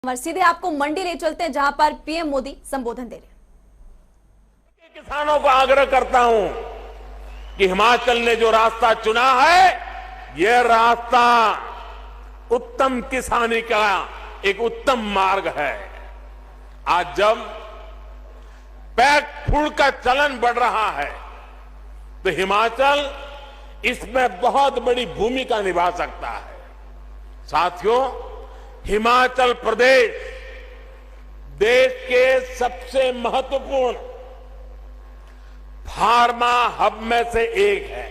और सीधे आपको मंडी ले चलते हैं जहां पर पीएम मोदी संबोधन दे रहे हैं। किसानों को आग्रह करता हूं कि हिमाचल ने जो रास्ता चुना है, यह रास्ता उत्तम किसानी का एक उत्तम मार्ग है। आज जब पैक फूड का चलन बढ़ रहा है, तो हिमाचल इसमें बहुत बड़ी भूमिका निभा सकता है। साथियों, हिमाचल प्रदेश देश के सबसे महत्वपूर्ण फार्मा हब में से एक है।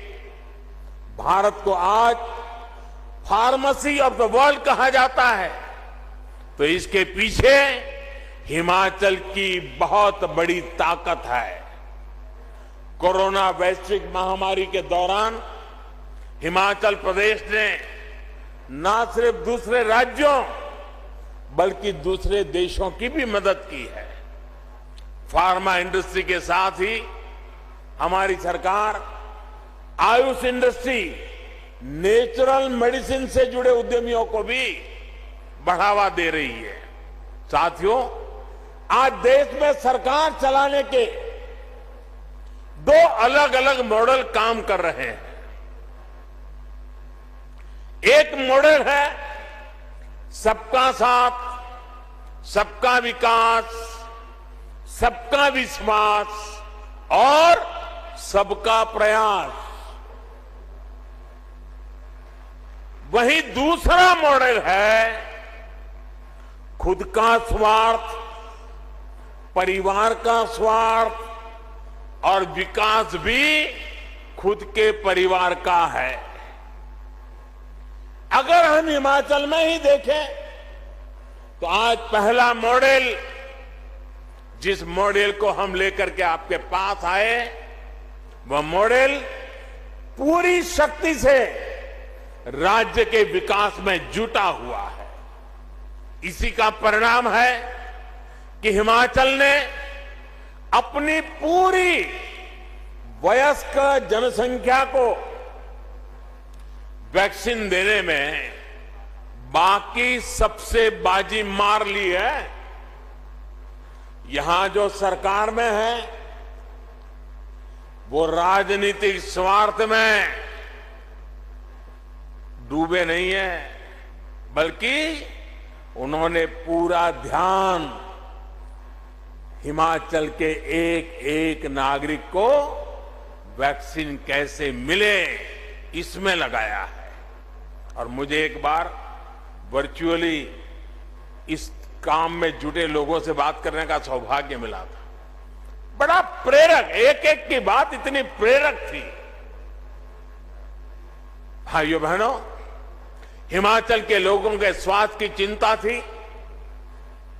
भारत को आज फार्मेसी ऑफ द वर्ल्ड कहा जाता है, तो इसके पीछे हिमाचल की बहुत बड़ी ताकत है। कोरोना वैश्विक महामारी के दौरान हिमाचल प्रदेश ने न सिर्फ दूसरे राज्यों बल्कि दूसरे देशों की भी मदद की है। फार्मा इंडस्ट्री के साथ ही हमारी सरकार आयुष इंडस्ट्री, नेचुरल मेडिसिन से जुड़े उद्यमियों को भी बढ़ावा दे रही है। साथियों, आज देश में सरकार चलाने के दो अलग अलग मॉडल काम कर रहे हैं। एक मॉडल है सबका साथ, सबका विकास, सबका विश्वास और सबका प्रयास। वहीं दूसरा मॉडल है खुद का स्वार्थ, परिवार का स्वार्थ और विकास भी खुद के परिवार का है। अगर हम हिमाचल में ही देखें तो आज पहला मॉडल, जिस मॉडल को हम लेकर के आपके पास आए, वह मॉडल पूरी शक्ति से राज्य के विकास में जुटा हुआ है। इसी का परिणाम है कि हिमाचल ने अपनी पूरी वयस्क जनसंख्या को वैक्सीन देने में बाकी सबसे बाजी मार ली है। यहां जो सरकार में है, वो राजनीतिक स्वार्थ में डूबे नहीं है, बल्कि उन्होंने पूरा ध्यान हिमाचल के एक एक नागरिक को वैक्सीन कैसे मिले, इसमें लगाया है। और मुझे एक बार वर्चुअली इस काम में जुटे लोगों से बात करने का सौभाग्य मिला था। बड़ा प्रेरक, एक एक की बात इतनी प्रेरक थी। भाइयों बहनों, हिमाचल के लोगों के स्वास्थ्य की चिंता थी,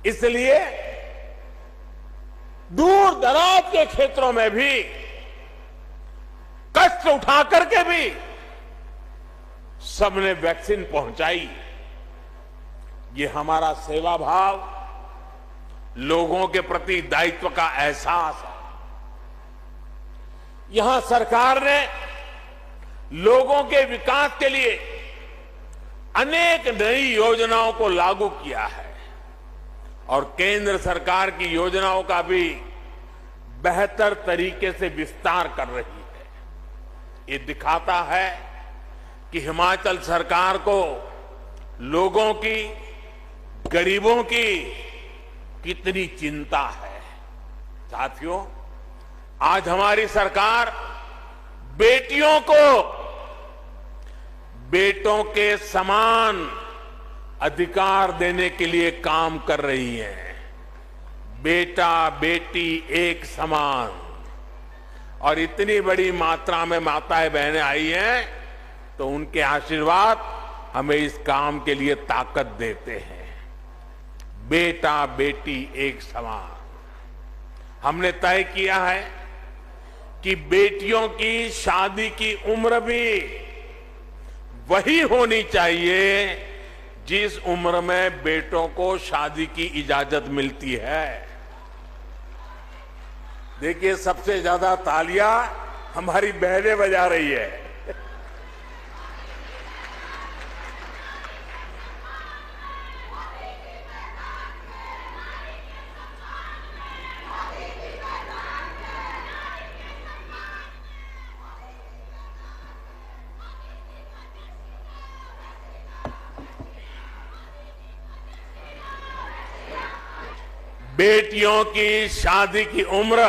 इसलिए दूर दराज के क्षेत्रों में भी कष्ट उठा करके भी सबने वैक्सीन पहुंचाई। ये हमारा सेवा भाव, लोगों के प्रति दायित्व का एहसास है। यहां सरकार ने लोगों के विकास के लिए अनेक नई योजनाओं को लागू किया है और केंद्र सरकार की योजनाओं का भी बेहतर तरीके से विस्तार कर रही है। ये दिखाता है कि हिमाचल सरकार को लोगों की, गरीबों की कितनी चिंता है। साथियों, आज हमारी सरकार बेटियों को बेटों के समान अधिकार देने के लिए काम कर रही है। बेटा बेटी एक समान, और इतनी बड़ी मात्रा में माताएं बहनें आई हैं, तो उनके आशीर्वाद हमें इस काम के लिए ताकत देते हैं। बेटा बेटी एक समान। हमने तय किया है कि बेटियों की शादी की उम्र भी वही होनी चाहिए जिस उम्र में बेटों को शादी की इजाजत मिलती है। देखिए, सबसे ज्यादा तालियां हमारी बहनें बजा रही है। बेटियों की शादी की उम्र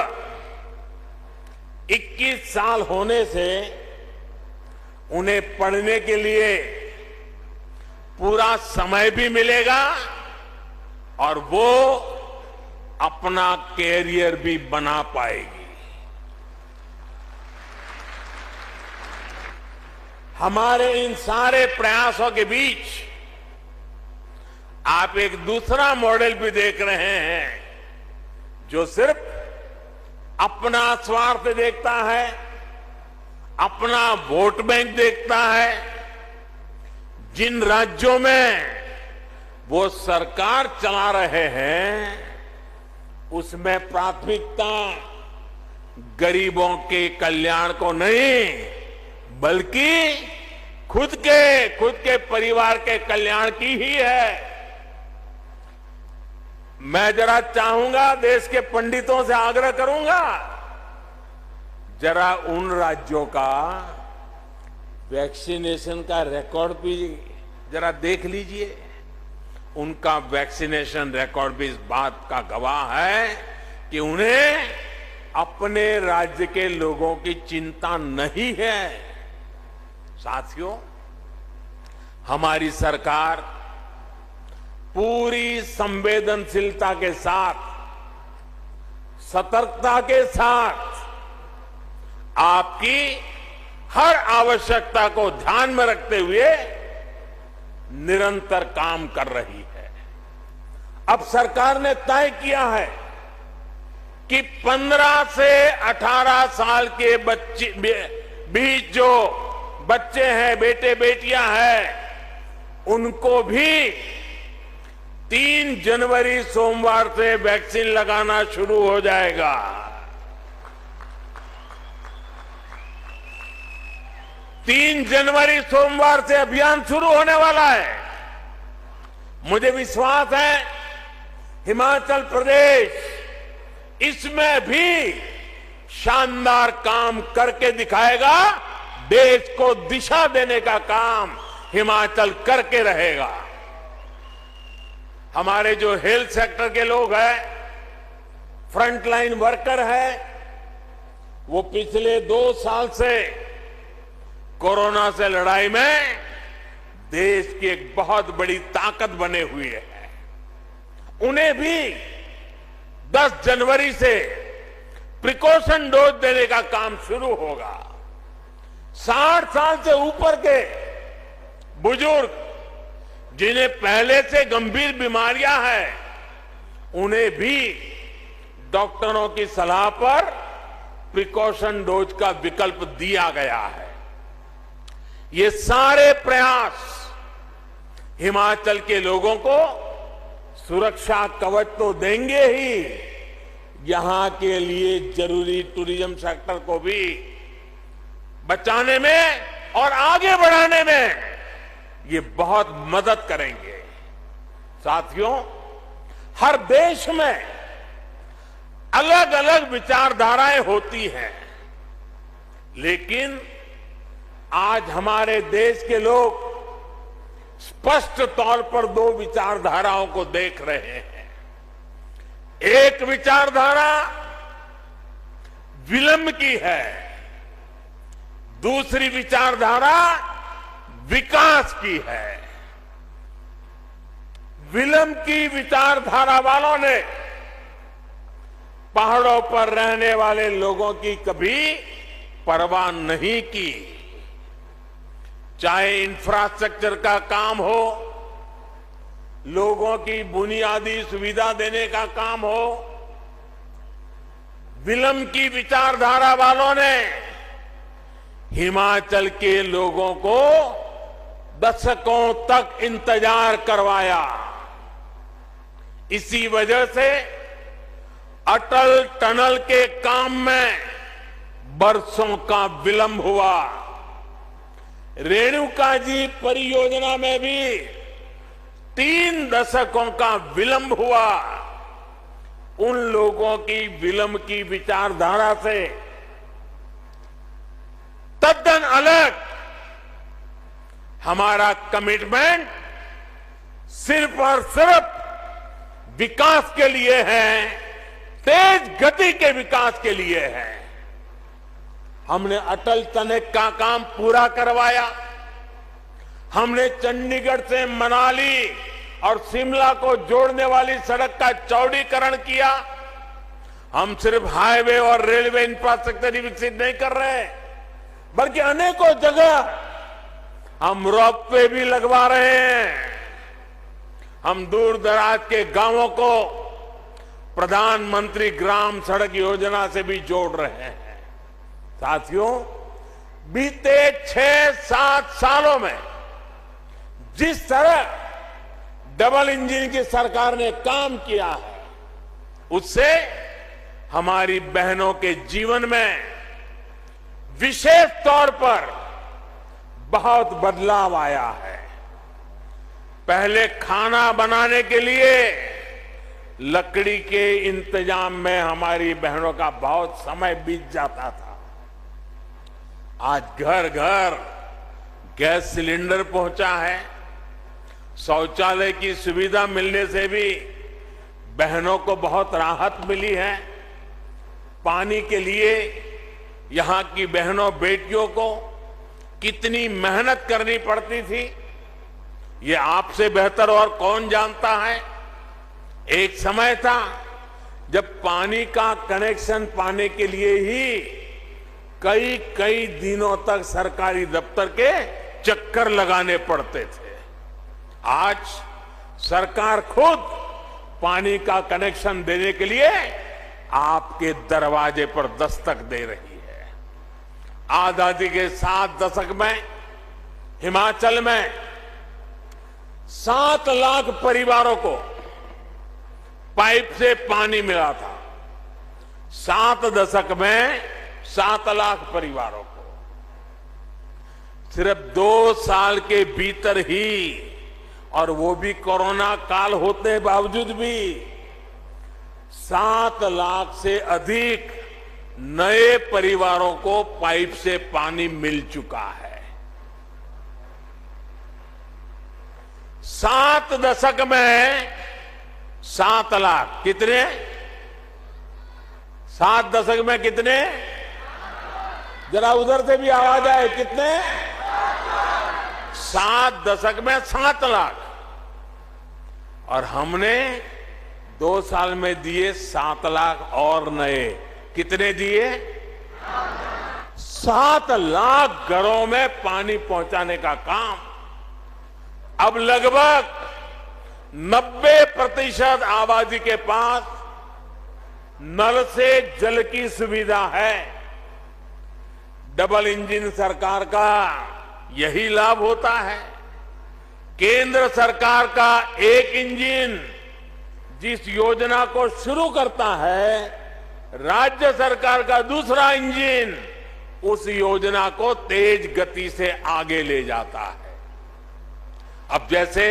21 साल होने से उन्हें पढ़ने के लिए पूरा समय भी मिलेगा और वो अपना कैरियर भी बना पाएगी। हमारे इन सारे प्रयासों के बीच आप एक दूसरा मॉडल भी देख रहे हैं जो सिर्फ अपना स्वार्थ देखता है, अपना वोट बैंक देखता है। जिन राज्यों में वो सरकार चला रहे हैं उसमें प्राथमिकता गरीबों के कल्याण को नहीं बल्कि खुद के परिवार के कल्याण की ही है। मैं जरा चाहूंगा, देश के पंडितों से आग्रह करूंगा, जरा उन राज्यों का वैक्सीनेशन का रिकॉर्ड भी जरा देख लीजिए। उनका वैक्सीनेशन रिकॉर्ड भी इस बात का गवाह है कि उन्हें अपने राज्य के लोगों की चिंता नहीं है। साथियों, हमारी सरकार पूरी संवेदनशीलता के साथ, सतर्कता के साथ आपकी हर आवश्यकता को ध्यान में रखते हुए निरंतर काम कर रही है। अब सरकार ने तय किया है कि 15 से 18 साल के बीच जो बच्चे हैं, बेटे बेटियां हैं, उनको भी 3 जनवरी सोमवार से वैक्सीन लगाना शुरू हो जाएगा। तीन जनवरी सोमवार से अभियान शुरू होने वाला है। मुझे विश्वास है हिमाचल प्रदेश इसमें भी शानदार काम करके दिखाएगा। देश को दिशा देने का काम हिमाचल करके रहेगा। हमारे जो हेल्थ सेक्टर के लोग हैं, फ्रंटलाइन वर्कर हैं, वो पिछले 2 साल से कोरोना से लड़ाई में देश की एक बहुत बड़ी ताकत बने हुए हैं। उन्हें भी 10 जनवरी से प्रिकॉशन डोज देने का काम शुरू होगा। 60 साल से ऊपर के बुजुर्ग जिन्हें पहले से गंभीर बीमारियां हैं, उन्हें भी डॉक्टरों की सलाह पर प्रिकॉशन डोज का विकल्प दिया गया है। ये सारे प्रयास हिमाचल के लोगों को सुरक्षा कवच तो देंगे ही, यहां के लिए जरूरी टूरिज्म सेक्टर को भी बचाने में और आगे बढ़ाने में ये बहुत मदद करेंगे। साथियों, हर देश में अलग अलग विचारधाराएं होती हैं, लेकिन आज हमारे देश के लोग स्पष्ट तौर पर 2 विचारधाराओं को देख रहे हैं। एक विचारधारा विलंब की है, दूसरी विचारधारा विकास की है। विलंब की विचारधारा वालों ने पहाड़ों पर रहने वाले लोगों की कभी परवाह नहीं की, चाहे इंफ्रास्ट्रक्चर का काम हो, लोगों की बुनियादी सुविधा देने का काम हो। विलंब की विचारधारा वालों ने हिमाचल के लोगों को दशकों तक इंतजार करवाया। इसी वजह से अटल टनल के काम में बरसों का विलंब हुआ। रेणुका जी परियोजना में भी 3 दशकों का विलंब हुआ। उन लोगों की विलंब की विचारधारा से तद्दन अलग हमारा कमिटमेंट सिर्फ और सिर्फ विकास के लिए है, तेज गति के विकास के लिए है। हमने अटल टनल का काम पूरा करवाया। हमने चंडीगढ़ से मनाली और शिमला को जोड़ने वाली सड़क का चौड़ीकरण किया। हम सिर्फ हाईवे और रेलवे इंफ्रास्ट्रक्चर ही विकसित नहीं कर रहे, बल्कि अनेकों जगह हम रोपवे भी लगवा रहे हैं। हम दूर दराज के गांवों को प्रधानमंत्री ग्राम सड़क योजना से भी जोड़ रहे हैं। साथियों, बीते 6-7 सालों में जिस तरह डबल इंजन की सरकार ने काम किया है, उससे हमारी बहनों के जीवन में विशेष तौर पर बहुत बदलाव आया है। पहले खाना बनाने के लिए लकड़ी के इंतजाम में हमारी बहनों का बहुत समय बीत जाता था। आज घर घर गैस सिलेंडर पहुंचा है। शौचालय की सुविधा मिलने से भी बहनों को बहुत राहत मिली है। पानी के लिए यहां की बहनों बेटियों को कितनी मेहनत करनी पड़ती थी, ये आपसे बेहतर और कौन जानता है। एक समय था जब पानी का कनेक्शन पाने के लिए ही कई कई दिनों तक सरकारी दफ्तर के चक्कर लगाने पड़ते थे। आज सरकार खुद पानी का कनेक्शन देने के लिए आपके दरवाजे पर दस्तक दे रही है। आजादी के 7 दशक में हिमाचल में 7 लाख परिवारों को पाइप से पानी मिला था। 7 दशक में 7 लाख परिवारों को। सिर्फ 2 साल के भीतर ही, और वो भी कोरोना काल होते बावजूद भी, 7 लाख से अधिक नए परिवारों को पाइप से पानी मिल चुका है। 7 दशक में 7 लाख कितने? 7 दशक में कितने? जरा उधर से भी आवाज आए, कितने? 7 दशक में 7 लाख। और हमने 2 साल में दिए 7 लाख और नए। कितने दिए? 7 लाख घरों में पानी पहुंचाने का काम अब लगभग 90% आबादी के पास नल से जल की सुविधा है। डबल इंजन सरकार का यही लाभ होता है। केंद्र सरकार का एक इंजन जिस योजना को शुरू करता है, राज्य सरकार का दूसरा इंजन उस योजना को तेज गति से आगे ले जाता है। अब जैसे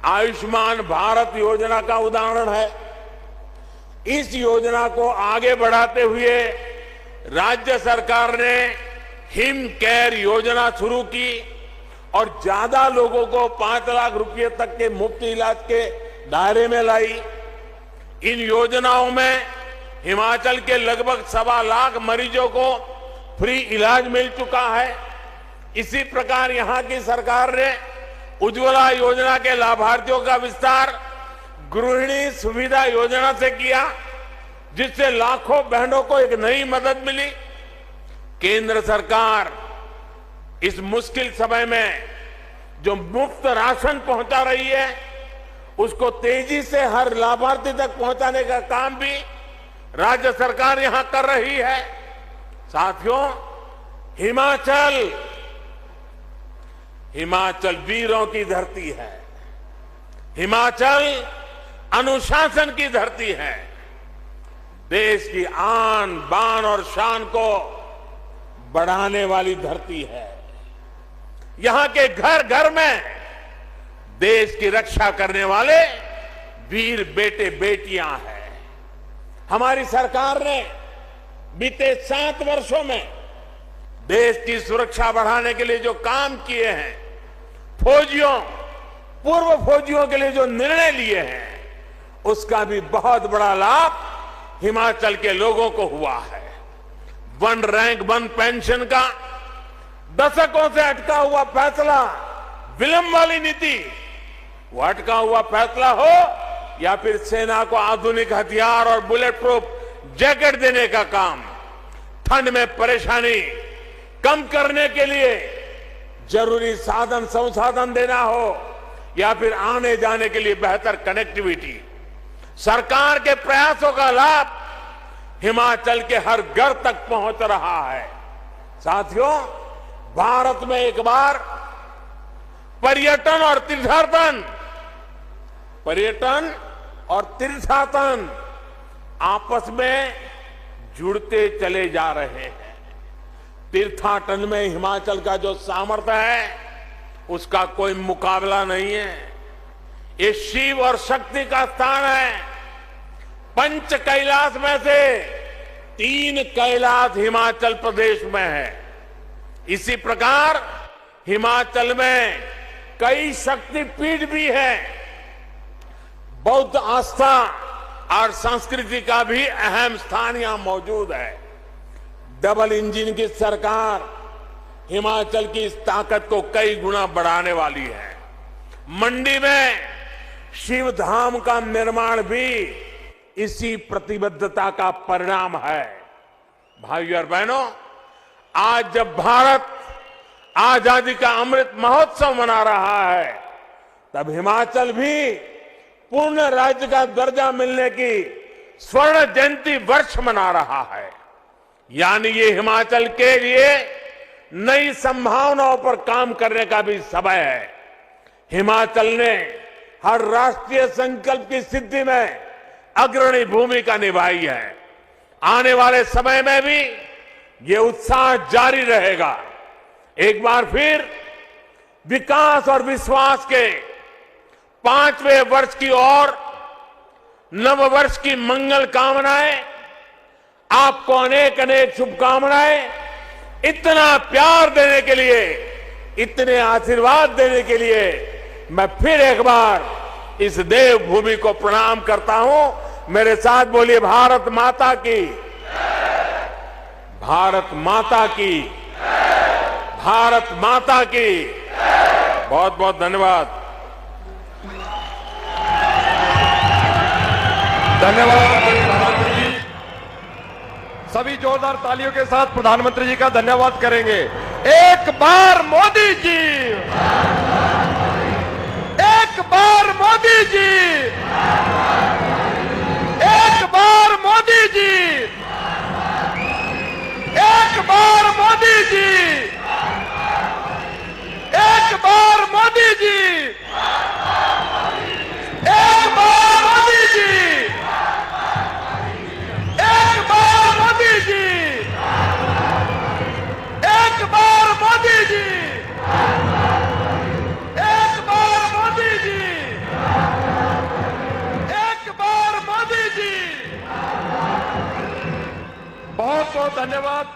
आयुष्मान भारत योजना का उदाहरण है, इस योजना को आगे बढ़ाते हुए राज्य सरकार ने हिम केयर योजना शुरू की और ज्यादा लोगों को 5 लाख रुपए तक के मुफ्त इलाज के दायरे में लाई। इन योजनाओं में हिमाचल के लगभग 1.25 लाख मरीजों को फ्री इलाज मिल चुका है। इसी प्रकार यहां की सरकार ने उज्ज्वला योजना के लाभार्थियों का विस्तार गृहिणी सुविधा योजना से किया, जिससे लाखों बहनों को एक नई मदद मिली। केंद्र सरकार इस मुश्किल समय में जो मुफ्त राशन पहुंचा रही है, उसको तेजी से हर लाभार्थी तक पहुंचाने का काम भी राज्य सरकार यहां कर रही है। साथियों, हिमाचल वीरों की धरती है। हिमाचल अनुशासन की धरती है। देश की आन बान और शान को बढ़ाने वाली धरती है। यहां के घर घर में देश की रक्षा करने वाले वीर बेटे बेटियां हैं। हमारी सरकार ने बीते 7 वर्षों में देश की सुरक्षा बढ़ाने के लिए जो काम किए हैं, फौजियों, पूर्व फौजियों के लिए जो निर्णय लिए हैं, उसका भी बहुत बड़ा लाभ हिमाचल के लोगों को हुआ है। वन रैंक वन पेंशन का दशकों से अटका हुआ फैसला, विलंब वाली नीति, वो अटका हुआ फैसला हो या फिर सेना को आधुनिक हथियार और बुलेट प्रूफ जैकेट देने का काम, ठंड में परेशानी कम करने के लिए जरूरी साधन संसाधन देना हो या फिर आने जाने के लिए बेहतर कनेक्टिविटी, सरकार के प्रयासों का लाभ हिमाचल के हर घर तक पहुंच रहा है। साथियों, भारत में एक बार पर्यटन और तीर्थाटन आपस में जुड़ते चले जा रहे हैं। तीर्थाटन में हिमाचल का जो सामर्थ्य है उसका कोई मुकाबला नहीं है। ये शिव और शक्ति का स्थान है। पंच कैलाश में से 3 कैलाश हिमाचल प्रदेश में है। इसी प्रकार हिमाचल में कई शक्तिपीठ भी है। बौद्ध आस्था और संस्कृति का भी अहम स्थान यहां मौजूद है। डबल इंजन की सरकार हिमाचल की इस ताकत को कई गुना बढ़ाने वाली है। मंडी में शिव धाम का निर्माण भी इसी प्रतिबद्धता का परिणाम है। भाइयों और बहनों, आज जब भारत आजादी का अमृत महोत्सव मना रहा है, तब हिमाचल भी पूर्ण राज्य का दर्जा मिलने की स्वर्ण जयंती वर्ष मना रहा है। यानी ये हिमाचल के लिए नई संभावनाओं पर काम करने का भी समय है। हिमाचल ने हर राष्ट्रीय संकल्प की सिद्धि में अग्रणी भूमिका निभाई है। आने वाले समय में भी ये उत्साह जारी रहेगा। एक बार फिर विकास और विश्वास के 5वें वर्ष की ओर नव वर्ष की मंगल कामनाएं, आपको अनेक अनेक शुभकामनाएं। इतना प्यार देने के लिए, इतने आशीर्वाद देने के लिए मैं फिर एक बार इस देवभूमि को प्रणाम करता हूं। मेरे साथ बोलिए, भारत माता की, भारत माता की, भारत माता की। बहुत बहुत धन्यवाद। धन्यवाद प्रधानमंत्री जी। सभी जोरदार तालियों के साथ प्रधानमंत्री जी का धन्यवाद करेंगे। एक बार मोदी जी, एक बार मोदी जी, एक बार मोदी जी, एक बार मोदी जी, एक बार मोदी जी, एक बार मोदी जी, एक बार मोदी जी, एक बार मोदी जी, एक बार मोदी जी, एक बार मोदी जी। बहुत बहुत धन्यवाद।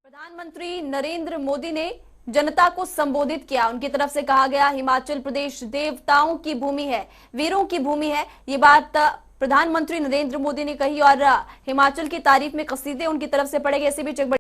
प्रधानमंत्री नरेंद्र मोदी ने जनता को संबोधित किया। उनकी तरफ से कहा गया, हिमाचल प्रदेश देवताओं की भूमि है, वीरों की भूमि है। ये बात प्रधानमंत्री नरेंद्र मोदी ने कही और हिमाचल की तारीफ में कसीदे उनकी तरफ से पड़े गए। ऐसे भी